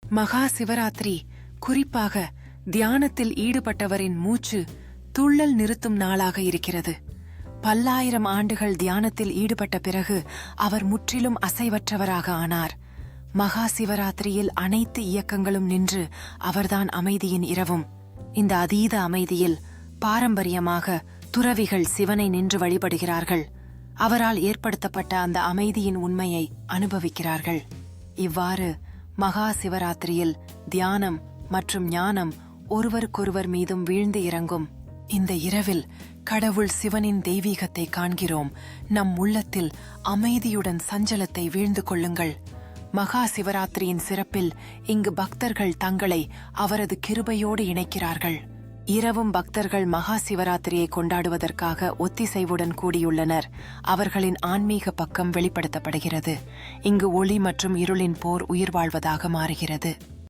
மகா சிவராத்திரி குறிப்பாக தியானத்தில் ஈடுபட்டவரின் மூச்சு துள்ளல் நிறுத்தும் நாளாக இருக்கிறது. பல்லாயிரம் ஆண்டுகள் தியானத்தில் ஈடுபட்ட பிறகு அவர் முற்றிலும் அசைவற்றவராக ஆனார். மகா சிவராத்திரியில் அனைத்து இயக்கங்களும் நின்று அவர்தான் அமைதியின் இரவும். இந்த அதீத அமைதியில் பாரம்பரியமாக துறவிகள் சிவனை நின்று வழிபடுகிறார்கள். அவரால் ஏற்படுத்தப்பட்ட அந்த அமைதியின் உண்மையை அனுபவிக்கிறார்கள். இவ்வாறு மகா சிவராத்திரியில் தியானம் மற்றும் ஞானம் ஒருவருக்கொருவர் மீதும் வீழ்ந்து இறங்கும். இந்த இரவில் கடவுள் சிவனின் தெய்வீகத்தை காண்கிறோம். நம் உள்ளத்தில் அமைதியுடன் சஞ்சலத்தை வீழ்ந்து கொள்ளுங்கள். மகா சிவராத்திரியின் சிறப்பில் இங்கு பக்தர்கள் தங்களை அவரது கிருபையோடு இணைக்கிறார்கள். இரவும் பக்தர்கள் மகா சிவராத்திரியை கொண்டாடுவதற்காக ஒத்திசைவுடன் கூடியுள்ளனர். அவர்களின் ஆன்மீக பக்கம் வெளிப்படுத்தப்படுகிறது. இங்கு ஒளி மற்றும் இருளின் போர் உயிர் வாழ்வதாக மாறுகிறது.